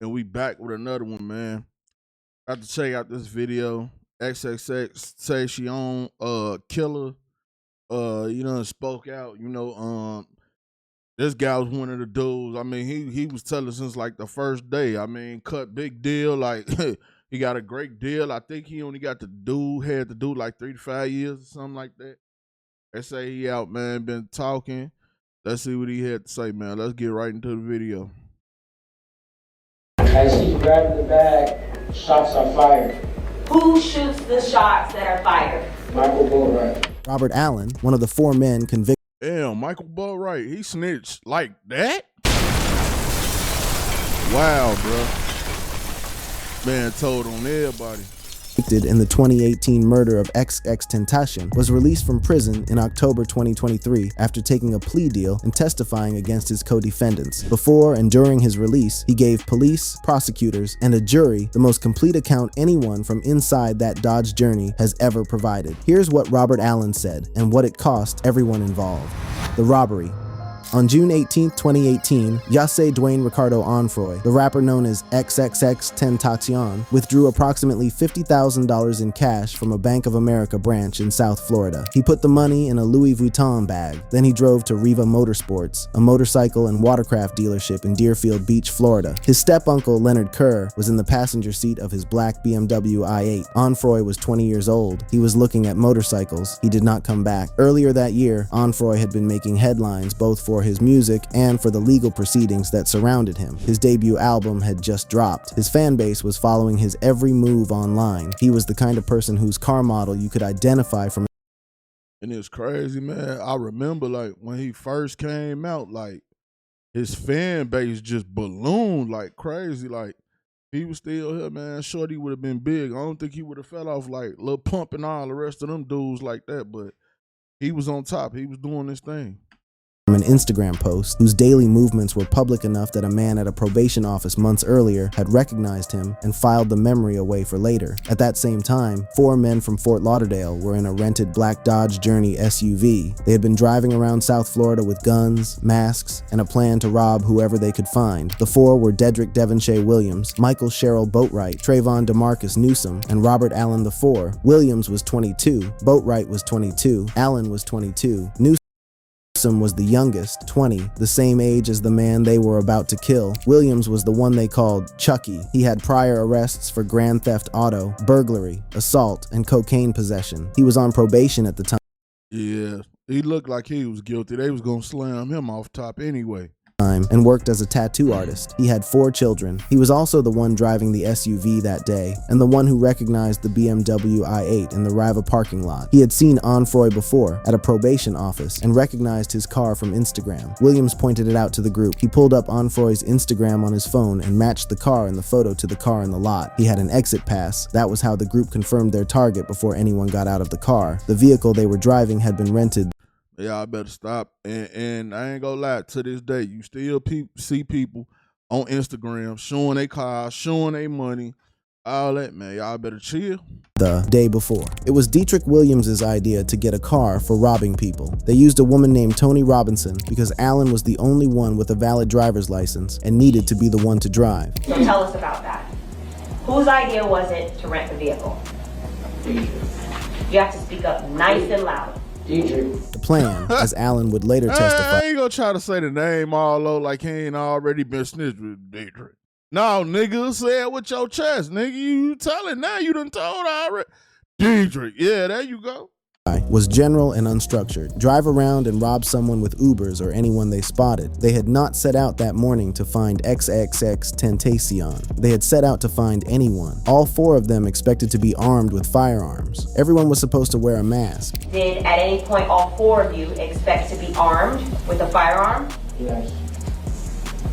And we back with another one, man. Got to check out this video. XXXTentacion, killer, spoke out. This guy was one of the dudes. I mean, he was telling since like the first day. I mean, cut big deal. Like he got a great deal. I think he only had to do like 3 to 5 years or something like that. They say he out, man, been talking. Let's see what he had to say, man. Let's get right into the video. I see grabbing the bag, shots are fired. Who shoots the shots that are fired? Michael Boatwright. Robert Allen, one of the 4 men convicted. Damn, Michael Boatwright, he snitched like that? Wow, bro. Man told on everybody. In the 2018 murder of XXXTentacion, was released from prison in October 2023 after taking a plea deal and testifying against his co-defendants. Before and during his release, he gave police, prosecutors, and a jury the most complete account anyone from inside that Dodge journey has ever provided. Here's what Robert Allen said and what it cost everyone involved. The robbery. On June 18, 2018, Yasse Dwayne Ricardo Onfroy, the rapper known as XXXTentacion, withdrew approximately $50,000 in cash from a Bank of America branch in South Florida. He put the money in a Louis Vuitton bag. Then he drove to Riva Motorsports, a motorcycle and watercraft dealership in Deerfield Beach, Florida. His step-uncle, Leonard Kerr, was in the passenger seat of his black BMW i8. Onfroy was 20 years old. He was looking at motorcycles. He did not come back. Earlier that year, Onfroy had been making headlines both for his music and for the legal proceedings that surrounded him. His debut album had just dropped. His fan base was following his every move online. He was the kind of person whose car model you could identify from. And it's crazy, man. I remember like when he first came out, like his fan base just ballooned like crazy. Like he was still here, man. Shorty would have been big. I don't think he would have fell off like Lil Pump and all the rest of them dudes like that, but he was on top. He was doing this thing. From an Instagram post whose daily movements were public enough that a man at a probation office months earlier had recognized him and filed the memory away for later. At that same time, 4 men from Fort Lauderdale were in a rented black Dodge Journey SUV. They had been driving around South Florida with guns, masks, and a plan to rob whoever they could find. The 4 were Dedrick Devonshea Williams, Michael Sherrill Boatwright, Trayvon DeMarcus Newsom, and Robert Allen IV. Williams was 22, Boatwright was 22, Allen was 22, Newsom was the youngest, 20, the same age as the man they were about to kill. Williams was the one they called Chucky. He had prior arrests for grand theft auto, burglary, assault, and cocaine possession. He was on probation at the time. Yeah, he looked like he was guilty. They was gonna slam him off top anyway. And worked as a tattoo artist. He had 4 children. He was also the one driving the SUV that day, and the one who recognized the BMW i8 in the Riva parking lot. He had seen Onfroy before, at a probation office, and recognized his car from Instagram. Williams pointed it out to the group. He pulled up Onfroy's Instagram on his phone and matched the car in the photo to the car in the lot. He had an exit pass. That was how the group confirmed their target before anyone got out of the car. The vehicle they were driving had been rented. Yeah, I better stop. And I ain't gonna lie, to this day, you still see people on Instagram showing their cars, showing their money, all that, man. Y'all better chill. The day before. It was Dietrich Williams' idea to get a car for robbing people. They used a woman named Tony Robinson because Allen was the only one with a valid driver's license and needed to be the one to drive. So tell us about that. Whose idea was it to rent the vehicle? Dietrich. You have to speak up nice and loud. Dietrich. The plan, as Allen would later testify. I ain't gonna try to say the name all low like he ain't already been snitched with Dietrich. No, nigga, say it with your chest, nigga. You tell it now. You done told already. Dietrich. Yeah, there you go. Was general and unstructured. Drive around and rob someone with Ubers or anyone they spotted. They had not set out that morning to find XXXTentacion. They had set out to find anyone. All 4 of them expected to be armed with firearms. Everyone was supposed to wear a mask. Did at any point all 4 of you expect to be armed with a firearm? Yes.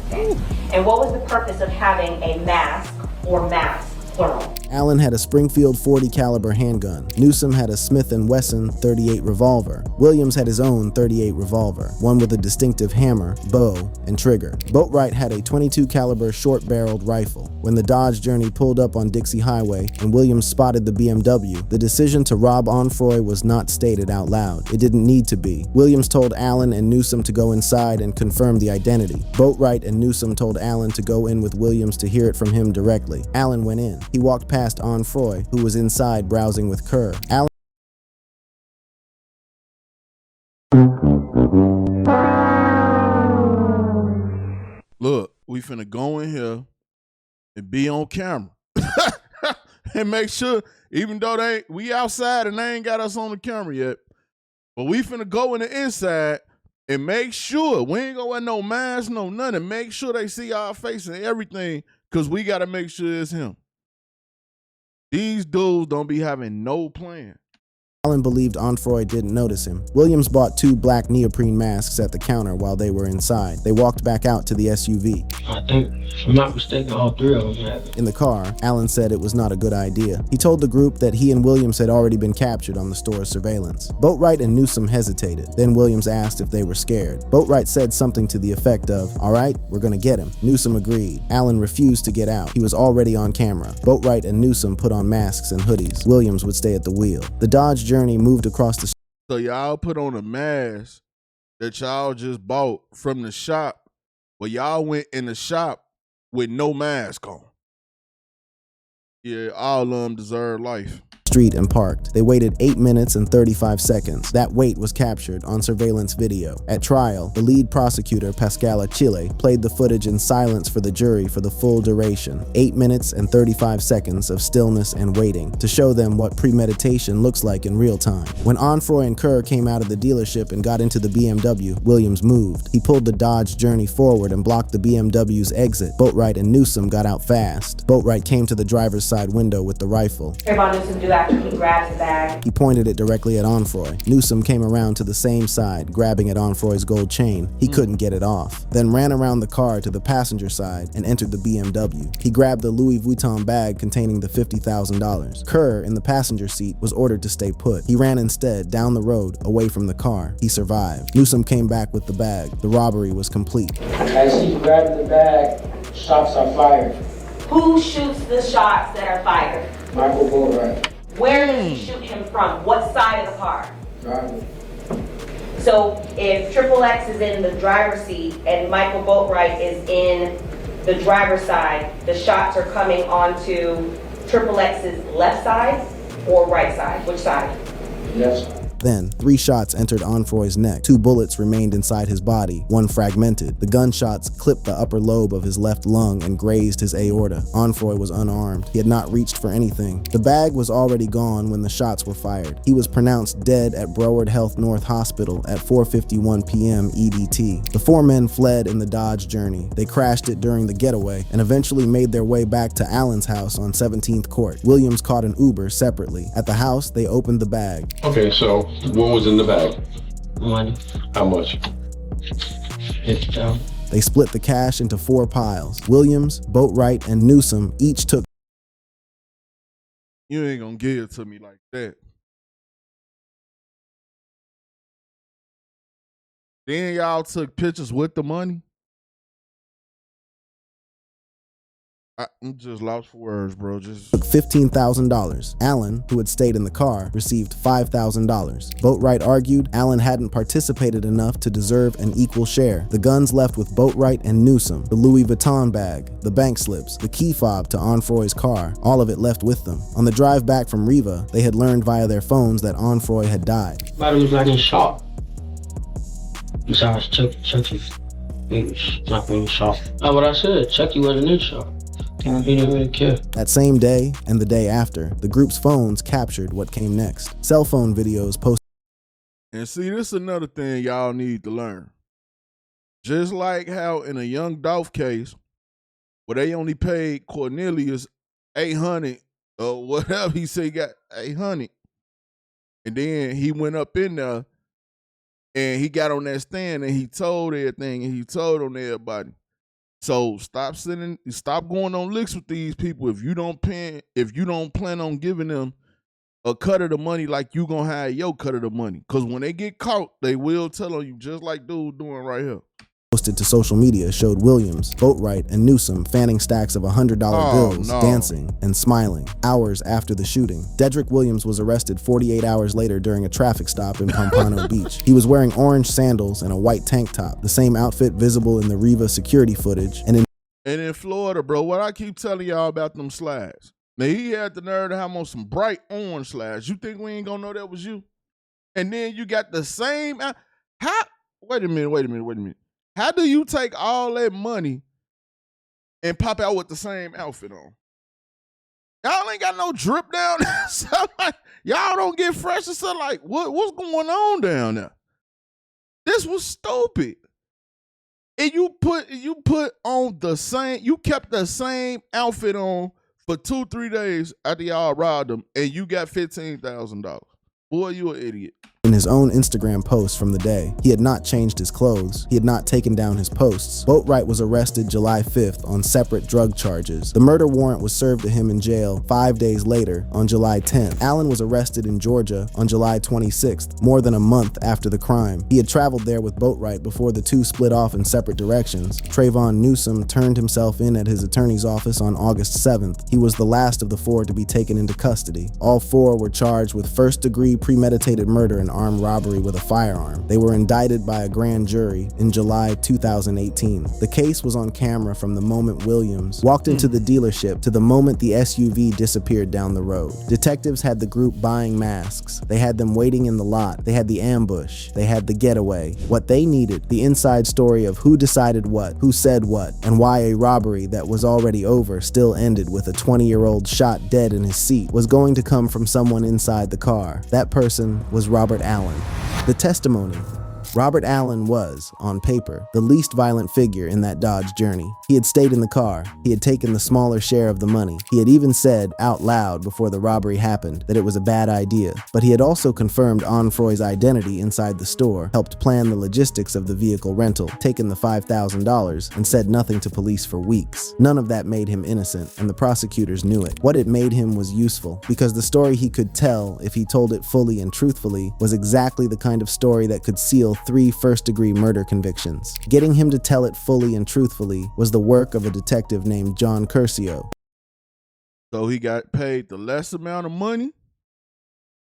Okay. And what was the purpose of having a mask or masks plural. Allen had a Springfield .40 caliber handgun. Newsom had a Smith & Wesson .38 revolver. Williams had his own .38 revolver, one with a distinctive hammer, bow, and trigger. Boatwright had a .22 caliber short-barreled rifle. When the Dodge Journey pulled up on Dixie Highway and Williams spotted the BMW, the decision to rob Onfroy was not stated out loud. It didn't need to be. Williams told Allen and Newsom to go inside and confirm the identity. Boatwright and Newsom told Allen to go in with Williams to hear it from him directly. Allen went in. He walked past Onfroy, who was inside browsing with Kerr. Allen Look, we finna go in here and be on camera. And make sure, even though we outside and they ain't got us on the camera yet, but we finna go in the inside and make sure, we ain't gonna wear no mask, no nothing. Make sure they see our face and everything, because we gotta make sure it's him. These dudes don't be having no plan. Allen believed Onfroy didn't notice him. Williams bought 2 black neoprene masks at the counter while they were inside. They walked back out to the SUV. I think, if I'm not mistaken, all 3 of them have it. In the car, Allen said it was not a good idea. He told the group that he and Williams had already been captured on the store's surveillance. Boatwright and Newsom hesitated. Then Williams asked if they were scared. Boatwright said something to the effect of, "All right, we're gonna get him." Newsom agreed. Allen refused to get out. He was already on camera. Boatwright and Newsom put on masks and hoodies. Williams would stay at the wheel. The Dodge Journey moved across the So y'all put on a mask that y'all just bought from the shop, but y'all went in the shop with no mask on. Yeah, all of them deserve life. street and parked. They waited 8 minutes and 35 seconds. That wait was captured on surveillance video. At trial, the lead prosecutor, Pascal Achille, played the footage in silence for the jury for the full duration. 8 minutes and 35 seconds of stillness and waiting to show them what premeditation looks like in real time. When Onfroy and Kerr came out of the dealership and got into the BMW, Williams moved. He pulled the Dodge Journey forward and blocked the BMW's exit. Boatwright and Newsom got out fast. Boatwright came to the driver's side window with the rifle. Hereby Newsom do after he grabs the bag. He pointed it directly at Onfroy. Newsom came around to the same side, grabbing at Onfroy's gold chain. He couldn't get it off. Then ran around the car to the passenger side and entered the BMW. He grabbed the Louis Vuitton bag containing the $50,000. Kerr, in the passenger seat, was ordered to stay put. He ran instead down the road, away from the car. He survived. Newsom came back with the bag. The robbery was complete. As he grabbed the bag, shots are fired. Who shoots the shots that are fired? Michael Boatwright, Where does he shoot him from? What side of the car? driver. So if XXX is in the driver's seat and Michael Boatwright is in the driver's side, the shots are coming onto XXX's left side or right side? Which side? Yes. Then, 3 shots entered Onfroy's neck. 2 bullets remained inside his body, 1 fragmented. The gunshots clipped the upper lobe of his left lung and grazed his aorta. Onfroy was unarmed. He had not reached for anything. The bag was already gone when the shots were fired. He was pronounced dead at Broward Health North Hospital at 4:51 p.m. EDT. The 4 men fled in the Dodge Journey. They crashed it during the getaway and eventually made their way back to Allen's house on 17th Court. Williams caught an Uber separately. At the house, they opened the bag. Okay, so what was in the bag? Money. How much? 50,000. They split the cash into 4 piles. Williams, Boatwright, and Newsom each took. You ain't gonna give it to me like that. Then y'all took pictures with the money. I'm just lost for words, bro. Just Took $15,000. Allen, who had stayed in the car, received $5,000. Boatwright argued Allen hadn't participated enough to deserve an equal share. The guns left with Boatwright and Newsom, the Louis Vuitton bag, the bank slips, the key fob to Onfroy's car, all of it left with them. On the drive back from Riva, they had learned via their phones that Onfroy had died. Body was like in shock. Besides Chucky, he was not in shock. That's what I said. Chucky wasn't in shock. He didn't really care. That same day and the day after, the group's phones captured what came next. Cell phone videos posted. and see, this is another thing y'all need to learn. Just like how in a Young Dolph case, where they only paid Cornelius $800 or whatever, he said he got $800, and then he went up in there and he got on that stand and he told everything and he told on everybody. So stop going on licks with these people if you don't plan on giving them a cut of the money like you gonna have your cut of the money. Cause when they get caught, they will tell on you, just like dude doing right here. Posted to social media showed Williams, Boatwright, and Newsom fanning stacks of $100 bills, dancing and smiling hours after the shooting. Dedrick Williams was arrested 48 hours later during a traffic stop in Pompano Beach. He was wearing orange sandals and a white tank top, the same outfit visible in the Riva security footage. And in Florida, bro, what I keep telling y'all about them slides. Now, he had the nerve to have on some bright orange slides. You think we ain't gonna know that was you? And then you got the same, wait a minute. How do you take all that money and pop out with the same outfit on? Y'all ain't got no drip down there. So like, y'all don't get fresh and stuff like, what's going on down there? This was stupid. And you put on the same, you kept the same outfit on for 2-3 days after y'all robbed them, and you got $15,000. Boy, you an idiot. In his own Instagram post from the day, he had not changed his clothes. He had not taken down his posts. Boatwright was arrested July 5th on separate drug charges. The murder warrant was served to him in jail 5 days later on July 10th. Allen was arrested in Georgia on July 26th, more than a month after the crime. He had traveled there with Boatwright before the two split off in separate directions. Trayvon Newsom turned himself in at his attorney's office on August 7th. He was the last of the four to be taken into custody. All four were charged with first-degree premeditated murder and armed robbery with a firearm. They were indicted by a grand jury in July 2018. The case was on camera from the moment Williams walked into the dealership to the moment the SUV disappeared down the road. Detectives had the group buying masks. They had them waiting in the lot. They had the ambush. They had the getaway. What they needed, the inside story of who decided what, who said what, and why a robbery that was already over still ended with a 20-year-old shot dead in his seat, was going to come from someone inside the car. That person was Robert Allen. The testimony. Robert Allen was, on paper, the least violent figure in that Dodge journey. He had stayed in the car. He had taken the smaller share of the money. He had even said, out loud before the robbery happened, that it was a bad idea. But he had also confirmed Onfroy's identity inside the store, helped plan the logistics of the vehicle rental, taken the $5,000, and said nothing to police for weeks. None of that made him innocent, and the prosecutors knew it. What it made him was useful, because the story he could tell, if he told it fully and truthfully, was exactly the kind of story that could seal 3 first-degree murder convictions. Getting him to tell it fully and truthfully was the work of a detective named John Curcio. So he got paid the less amount of money,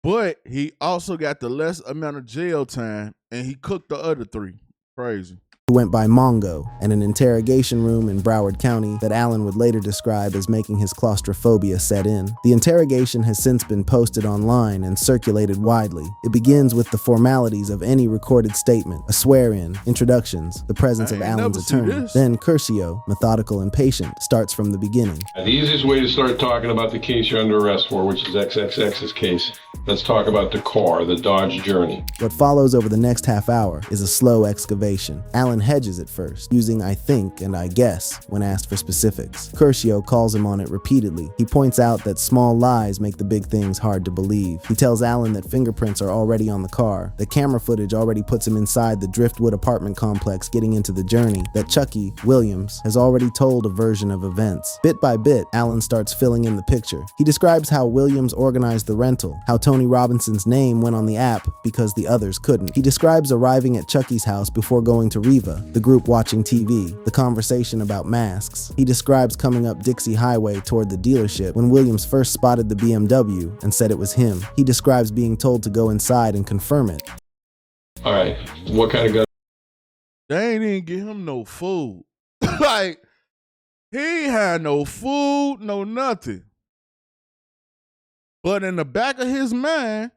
but he also got the less amount of jail time, and he cooked the other 3. Crazy. Who went by Mongo, and an interrogation room in Broward County that Allen would later describe as making his claustrophobia set in. The interrogation has since been posted online and circulated widely. It begins with the formalities of any recorded statement, a swear-in, introductions, the presence of Allen's attorney. Then Curcio, methodical and patient, starts from the beginning. The easiest way to start talking about the case you're under arrest for, which is XXX's case, let's talk about the car, the Dodge Journey. What follows over the next half hour is a slow excavation. Allen hedges at first, using I think and I guess when asked for specifics. Curcio calls him on it repeatedly. He points out that small lies make the big things hard to believe. He tells Allen that fingerprints are already on the car, that camera footage already puts him inside the Driftwood apartment complex getting into the journey, that Chucky, Williams, has already told a version of events. Bit by bit, Allen starts filling in the picture. He describes how Williams organized the rental, how Tony Robinson's name went on the app because the others couldn't. He describes arriving at Chucky's house before going to Riva, the group watching TV, the conversation about masks. He describes coming up Dixie Highway toward the dealership when Williams first spotted the BMW and said it was him. He describes being told to go inside and confirm it. All right, what kind of gun? They ain't even get him no food. Like, he had no food, no nothing. But in the back of his mind,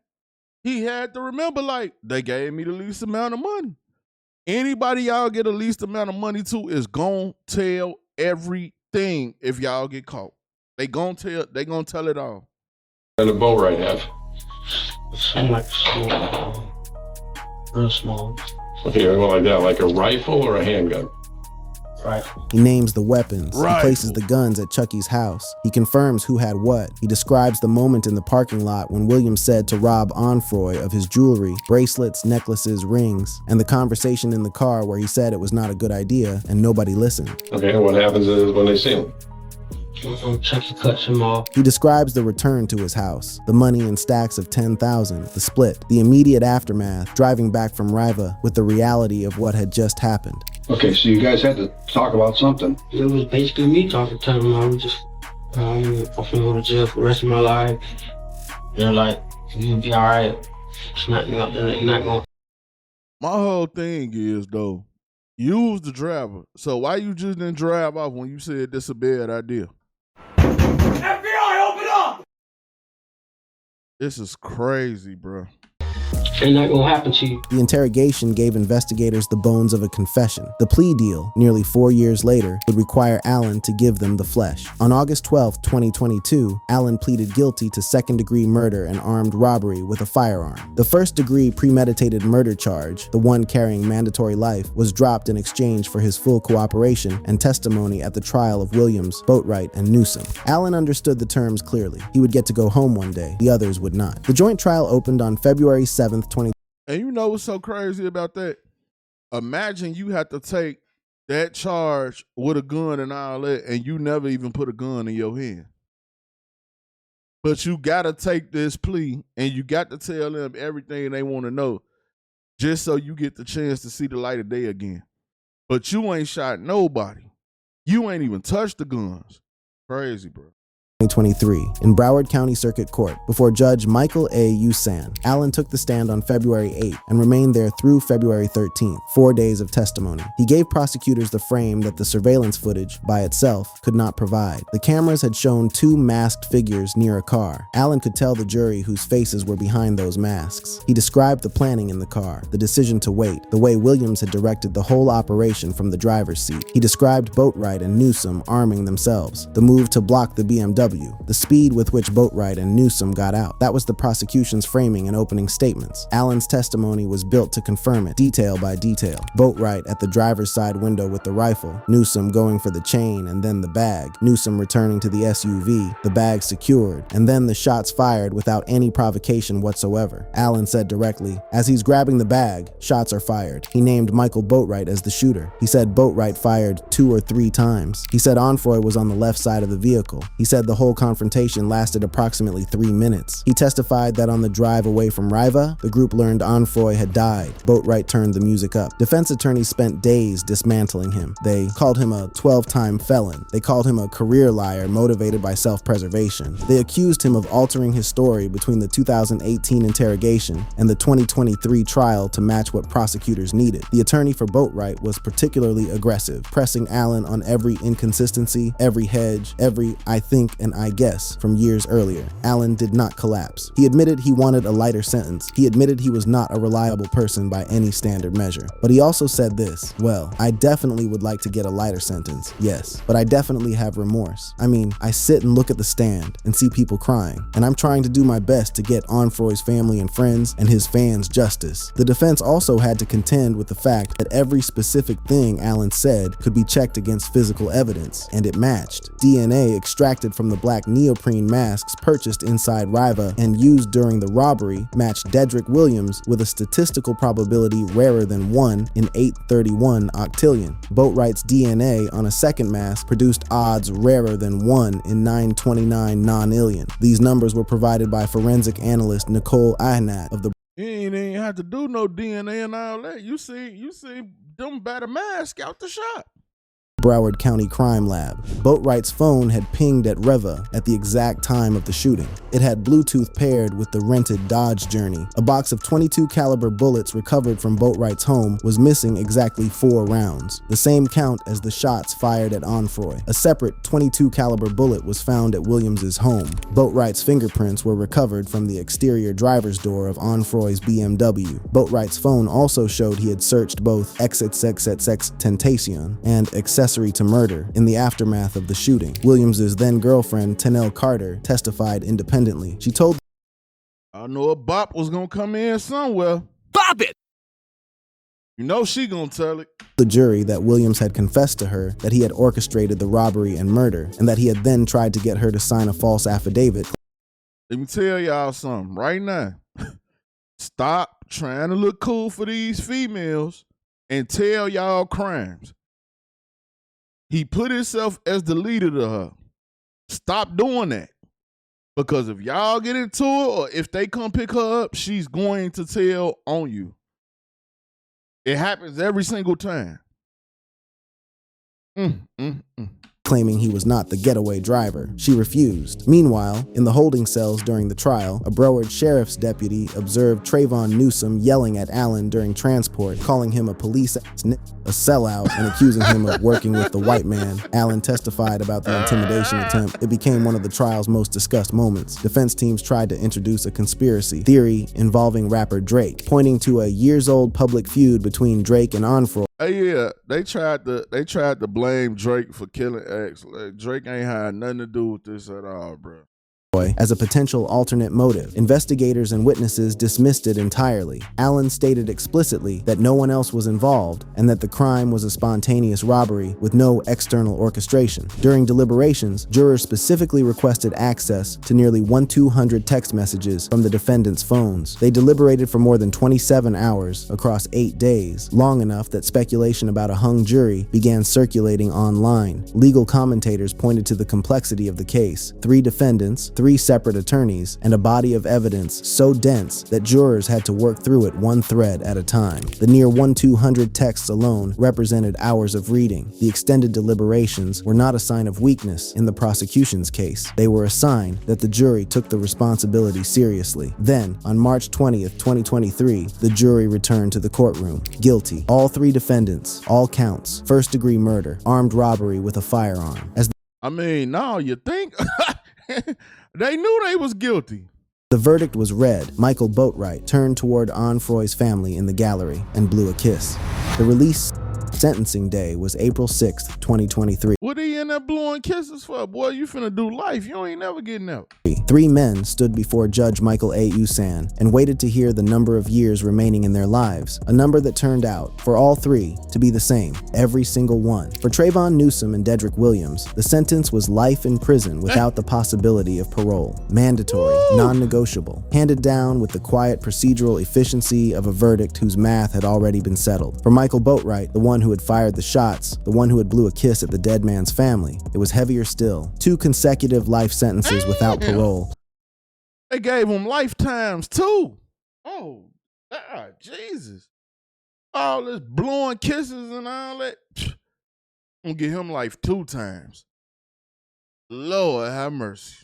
he had to remember, like, they gave me the least amount of money. Anybody y'all get the least amount of money to is gonna tell everything if y'all get caught. They gonna tell it all. And the Boatwright have? Some like small, real small. Okay, like that, like a rifle or a handgun? Right. He names the weapons. He places Rifle. the guns at Chucky's house. He confirms who had what. He describes the moment in the parking lot when Williams said to rob Onfroy of his jewelry, bracelets, necklaces, rings, and the conversation in the car where he said it was not a good idea and nobody listened. Okay, what happens is when they see him? Chucky cuts him off. He describes the return to his house, the money in stacks of 10,000, the split, the immediate aftermath, driving back from Riva with the reality of what had just happened. Okay, so you guys had to talk about something. It was basically me talking to him. I was just, I'm gonna go to jail for the rest of my life. They're like, you'll be all right. It's not, you're not going. My whole thing is, though, you was the driver. So why you just didn't drive off when you said this a bad idea? FBI, open up! This is crazy, bro. Ain't not gonna happen to you. The interrogation gave investigators the bones of a confession. The plea deal, nearly 4 years later, would require Allen to give them the flesh. On August 12, 2022, Allen pleaded guilty to second-degree murder and armed robbery with a firearm. The first-degree premeditated murder charge, the one carrying mandatory life, was dropped in exchange for his full cooperation and testimony at the trial of Williams, Boatwright, and Newsom. Allen understood the terms clearly. He would get to go home one day. The others would not. The joint trial opened on February 7th, And you know what's so crazy about that? Imagine you had to take that charge with a gun and all that, and you never even put a gun in your hand. But you got to take this plea, and you got to tell them everything they want to know, just so you get the chance to see the light of day again. But you ain't shot nobody. You ain't even touched the guns. Crazy, bro. 2023 in Broward County Circuit Court before Judge Michael A. Usan. Allen took the stand on February 8th and remained there through February 13th, 4 days of testimony. He gave prosecutors the frame that the surveillance footage by itself could not provide. The cameras had shown 2 masked figures near a car. Allen could tell the jury whose faces were behind those masks. He described the planning in the car, the decision to wait, the way Williams had directed the whole operation from the driver's seat. He described Boatwright and Newsom arming themselves, the move to block the BMW, the speed with which Boatwright and Newsom got out. That was the prosecution's framing and opening statements. Allen's testimony was built to confirm it, detail by detail. Boatwright at the driver's side window with the rifle, Newsom going for the chain and then the bag, Newsom returning to the SUV, the bag secured, and then the shots fired without any provocation whatsoever. Allen said directly, as he's grabbing the bag, shots are fired. He named Michael Boatwright as the shooter. He said Boatwright fired 2 or 3 times. He said Onfroy was on the left side of the vehicle. He said the whole confrontation lasted approximately 3 minutes. He testified that on the drive away from Riva, the group learned Onfroy had died. Boatwright turned the music up. Defense attorneys spent days dismantling him. They called him a 12-time felon. They called him a career liar motivated by self-preservation. They accused him of altering his story between the 2018 interrogation and the 2023 trial to match what prosecutors needed. The attorney for Boatwright was particularly aggressive, pressing Allen on every inconsistency, every hedge, every I think and I guess from years earlier. Allen did not collapse. He admitted he wanted a lighter sentence. He admitted he was not a reliable person by any standard measure. But he also said this, well, I definitely would like to get a lighter sentence, yes, but I definitely have remorse. I mean, I sit and look at the stand and see people crying, and I'm trying to do my best to get Onfroy's family and friends and his fans justice. The defense also had to contend with the fact that every specific thing Allen said could be checked against physical evidence, and it matched. DNA extracted from the black neoprene masks purchased inside Riva and used during the robbery matched Dedrick Williams with a statistical probability rarer than 1 in 831 octillion. Boatwright's DNA on a second mask produced odds rarer than 1 in 929 nonillion. These numbers were provided by forensic analyst Nicole Ihnat of the You ain't even have to do no DNA and all that. You see them by the mask out the shop. Broward County Crime Lab. Boatwright's phone had pinged at Riva at the exact time of the shooting. It had Bluetooth paired with the rented Dodge Journey. A box of .22 caliber bullets recovered from Boatwright's home was missing exactly 4 rounds, the same count as the shots fired at Onfroy. A separate .22 caliber bullet was found at Williams's home. Boatwright's fingerprints were recovered from the exterior driver's door of Onfroy's BMW. Boatwright's phone also showed he had searched both XXXTentacion and Accessory to Murder in the aftermath of the shooting. Williams's then-girlfriend, Tennelle Carter, testified independently. She told I know a bop was gonna come in somewhere. Bop it! You know she gonna tell it. The jury that Williams had confessed to her that he had orchestrated the robbery and murder, and that he had then tried to get her to sign a false affidavit. Let me tell y'all something right now. Stop trying to look cool for these females and tell y'all crimes. He put himself as the leader to her. Stop doing that. Because if y'all get into it or if they come pick her up, she's going to tell on you. It happens every single time. Claiming he was not the getaway driver. She refused. Meanwhile, in the holding cells during the trial, a Broward sheriff's deputy observed Trayvon Newsome yelling at Allen during transport, calling him a police a sellout, and accusing him of working with the white man. Allen testified about the intimidation attempt. It became one of the trial's most discussed moments. Defense teams tried to introduce a conspiracy theory involving rapper Drake, pointing to a years-old public feud between Drake and Onfroy. Yeah, they tried to blame Drake for killing X. Like, Drake ain't had nothing to do with this at all, bro. As a potential alternate motive. Investigators and witnesses dismissed it entirely. Allen stated explicitly that no one else was involved and that the crime was a spontaneous robbery with no external orchestration. During deliberations, jurors specifically requested access to nearly 1,200 text messages from the defendant's phones. They deliberated for more than 27 hours across 8 days, long enough that speculation about a hung jury began circulating online. Legal commentators pointed to the complexity of the case. 3 defendants, 3 separate attorneys, and a body of evidence so dense that jurors had to work through it one thread at a time. The near 1,200 texts alone represented hours of reading. The extended deliberations were not a sign of weakness in the prosecution's case. They were a sign that the jury took the responsibility seriously. Then, on March 20th, 2023, the jury returned to the courtroom. Guilty. All 3 defendants, all counts, first-degree murder, armed robbery with a firearm. No, you think? They knew they was guilty. The verdict was read. Michael Boatwright turned toward Onfroy's family in the gallery and blew a kiss. The release sentencing day was April 6th, 2023. What are you in there blowing kisses for? Boy, you finna do life. You ain't never getting out. 3 men stood before Judge Michael A. Usan and waited to hear the number of years remaining in their lives, a number that turned out, for all 3, to be the same, every single one. For Trayvon Newsome and Dedrick Williams, the sentence was life in prison without the possibility of parole. Mandatory, non-negotiable, handed down with the quiet procedural efficiency of a verdict whose math had already been settled. For Michael Boatwright, the one who had fired the shots, the one who had blew a kiss at the dead man's family, it was heavier still. 2 consecutive life sentences without parole. They gave him lifetimes too. Oh, God, Jesus. All this blowing kisses and all that. I'm gonna give him life 2 times. Lord have mercy.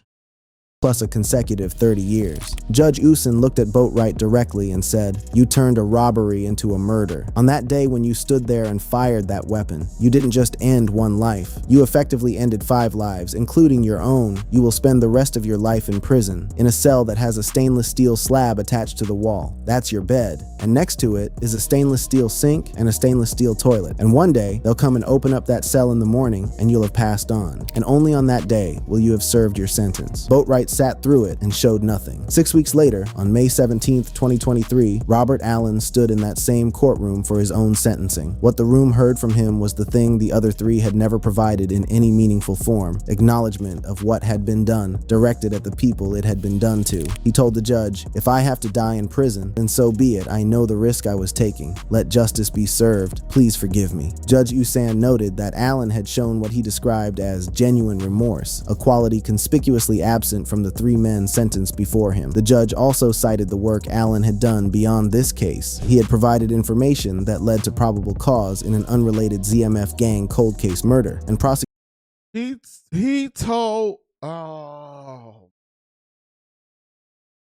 Plus a consecutive 30 years. Judge Usan looked at Boatwright directly and said, "You turned a robbery into a murder. On that day when you stood there and fired that weapon, you didn't just end 1 life. You effectively ended 5 lives, including your own. You will spend the rest of your life in prison, in a cell that has a stainless steel slab attached to the wall. That's your bed. And next to it is a stainless steel sink and a stainless steel toilet. And one day, they'll come and open up that cell in the morning and you'll have passed on. And only on that day will you have served your sentence." Boatwright sat through it and showed nothing. 6 weeks later, on May 17th, 2023, Robert Allen stood in that same courtroom for his own sentencing. What the room heard from him was the thing the other 3 had never provided in any meaningful form: acknowledgement of what had been done, directed at the people it had been done to. He told the judge, "If I have to die in prison, then so be it. I know the risk I was taking. Let justice be served. Please forgive me." Judge Usan noted that Allen had shown what he described as genuine remorse, a quality conspicuously absent from the 3 men sentenced before him. The judge also cited the work Allen had done beyond this case. He had provided information that led to probable cause in an unrelated ZMF gang cold case murder, and He told,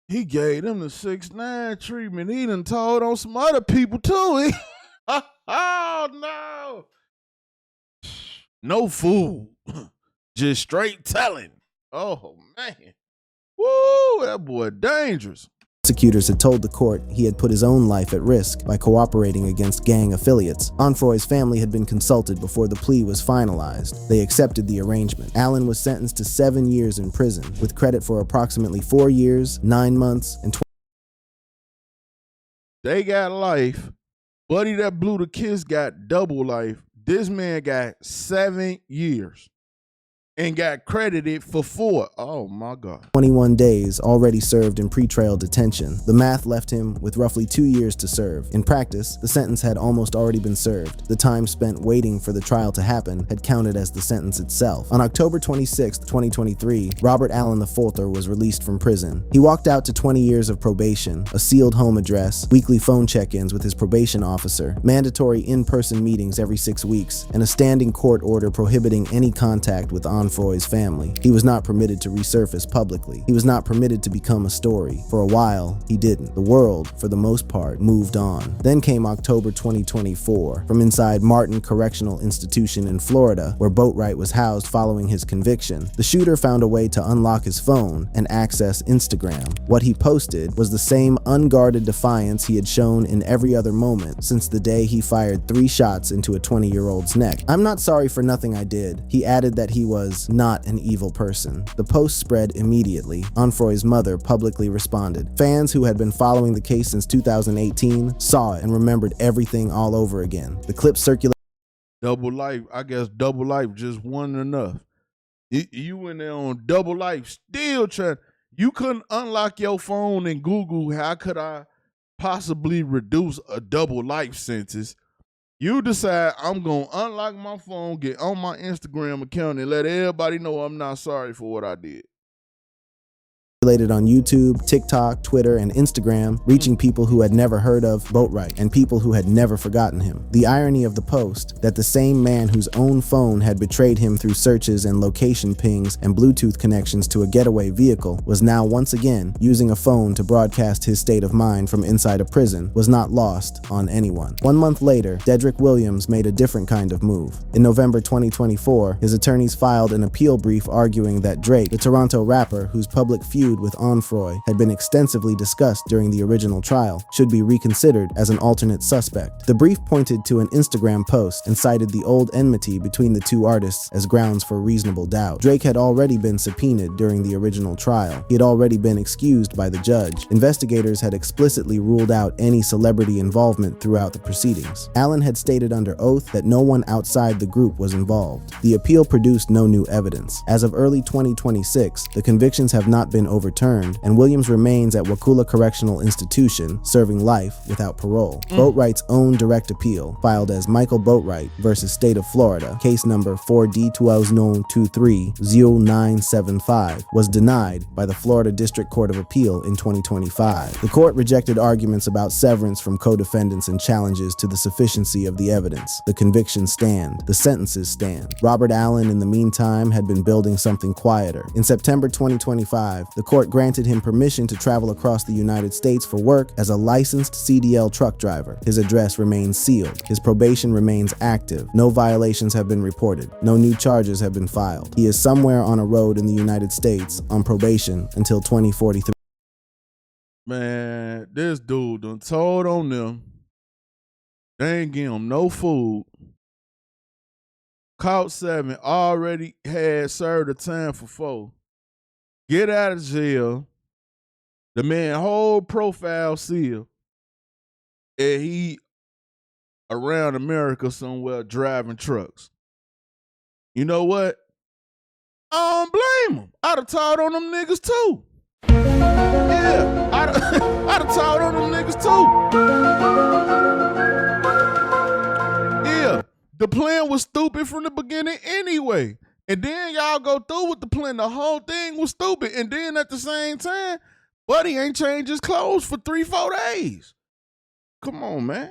he gave them the 6ix9ine treatment. He done told on some other people too. Oh no. No fool. Just straight telling. Oh man. Woo, that boy dangerous. Prosecutors had told the court he had put his own life at risk by cooperating against gang affiliates. Onfroy's family had been consulted before the plea was finalized. They accepted the arrangement. Allen was sentenced to 7 years in prison, with credit for approximately 4 years, 9 months, and 20. They got life, Buddy that blew the kiss got double life. This man got 7 years and got credited for 4. Oh my God. 21 days already served in pretrial detention. The math left him with roughly 2 years to serve. In practice, the sentence had almost already been served. The time spent waiting for the trial to happen had counted as the sentence itself. On October 26, 2023, Robert Allen IV was released from prison. He walked out to 20 years of probation, a sealed home address, weekly phone check-ins with his probation officer, mandatory in-person meetings every 6 weeks, and a standing court order prohibiting any contact with Onfroy's family. He was not permitted to resurface publicly. He was not permitted to become a story. For a while, he didn't. The world, for the most part, moved on. Then came October 2024. From inside Martin Correctional Institution in Florida, where Boatwright was housed following his conviction, the shooter found a way to unlock his phone and access Instagram. What he posted was the same unguarded defiance he had shown in every other moment since the day he fired 3 shots into a 20-year-old's neck. "I'm not sorry for nothing I did." He added that he was not an evil person. The post spread immediately. Onfroy's mother publicly responded. Fans who had been following the case since 2018 saw it and remembered everything all over again. The clip circulated. Double life. I guess double life just wasn't enough. You went there on double life, still trying. You couldn't unlock your phone and Google, how could I possibly reduce a double life sentence? You decide, I'm going to unlock my phone, get on my Instagram account, and let everybody know I'm not sorry for what I did. On YouTube, TikTok, Twitter, and Instagram, reaching people who had never heard of Boatwright and people who had never forgotten him. The irony of the post, that the same man whose own phone had betrayed him through searches and location pings and Bluetooth connections to a getaway vehicle, was now once again using a phone to broadcast his state of mind from inside a prison, was not lost on anyone. 1 month later, Dedrick Williams made a different kind of move. In November 2024, his attorneys filed an appeal brief arguing that Drake, the Toronto rapper whose public feud with Onfroy had been extensively discussed during the original trial, should be reconsidered as an alternate suspect. The brief pointed to an Instagram post and cited the old enmity between the two artists as grounds for reasonable doubt. Drake had already been subpoenaed during the original trial. He had already been excused by the judge. Investigators had explicitly ruled out any celebrity involvement throughout the proceedings. Allen had stated under oath that no one outside the group was involved. The appeal produced no new evidence. As of early 2026, the convictions have not been overturned, and Williams remains at Wakulla Correctional Institution, serving life without parole. Boatwright's own direct appeal, filed as Michael Boatwright versus State of Florida, case number 4D-2023-0975, was denied by the Florida District Court of Appeal in 2025. The court rejected arguments about severance from co-defendants and challenges to the sufficiency of the evidence. The convictions stand. The sentences stand. Robert Allen, in the meantime, had been building something quieter. In September 2025, the court granted him permission to travel across the United States for work as a licensed CDL truck driver. His address remains sealed. His probation remains active. No violations have been reported. No new charges have been filed. He is somewhere on a road in the United States on probation until 2043. Man, this dude done told on them. They ain't give him no food. Caught 7, already had served a time for 4. Get out of jail. The man whole profile sealed. And he around America somewhere driving trucks. You know what? I don't blame him. I'd have told on them niggas too. Yeah, I'd have told on them niggas too. Yeah, the plan was stupid from the beginning anyway. And then y'all go through with the plan. The whole thing was stupid. And then at the same time, Buddy ain't changed his clothes for 3-4 days. Come on, man.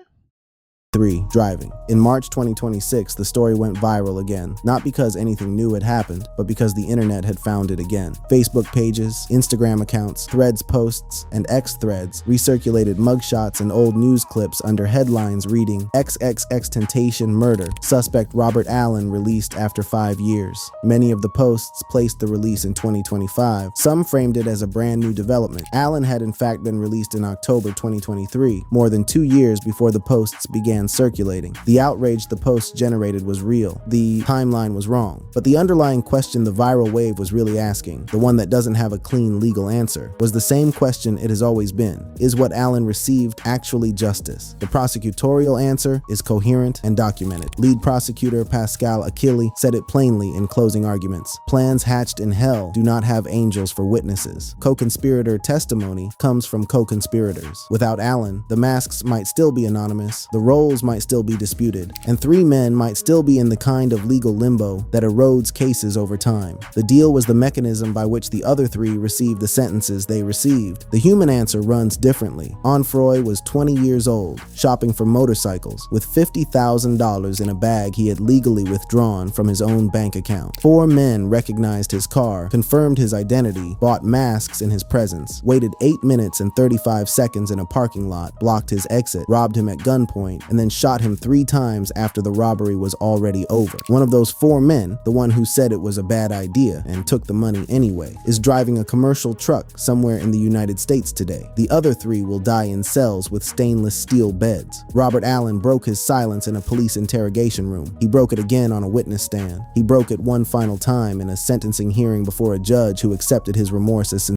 3. Driving. In March 2026, the story went viral again, not because anything new had happened, but because the internet had found it again. Facebook pages, Instagram accounts, Threads posts, and X threads recirculated mugshots and old news clips under headlines reading, XXXTentacion murder, suspect Robert Allen released after 5 years. Many of the posts placed the release in 2025. Some framed it as a brand new development. Allen had in fact been released in October 2023, more than 2 years before the posts began began circulating. The outrage the post generated was real. The timeline was wrong. But the underlying question the viral wave was really asking, the one that doesn't have a clean legal answer, was the same question it has always been. Is what Allen received actually justice? The prosecutorial answer is coherent and documented. Lead prosecutor Pascal Achille said it plainly in closing arguments. Plans hatched in hell do not have angels for witnesses. Co-conspirator testimony comes from co-conspirators. Without Allen, the masks might still be anonymous, the roles might still be disputed, and three men might still be in the kind of legal limbo that erodes cases over time. The deal was the mechanism by which the other three received the sentences they received. The human answer runs differently. Onfroy was 20 years old, shopping for motorcycles, with $50,000 in a bag he had legally withdrawn from his own bank account. Four men recognized his car, confirmed his identity, bought masks in his presence, waited 8 minutes and 35 seconds in a parking lot, blocked his exit, robbed him at gunpoint, and then shot him 3 times after the robbery was already over. One of those 4 men, the one who said it was a bad idea and took the money anyway, is driving a commercial truck somewhere in the United States today. The other 3 will die in cells with stainless steel beds. Robert Allen broke his silence in a police interrogation room. He broke it again on a witness stand. He broke it one final time in a sentencing hearing before a judge who accepted his remorse as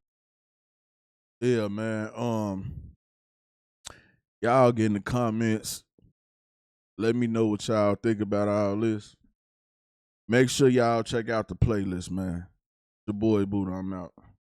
Yeah, man. Y'all get in the comments. Let me know what y'all think about all this. Make sure y'all check out the playlist, man. The boy Buddha, I'm out.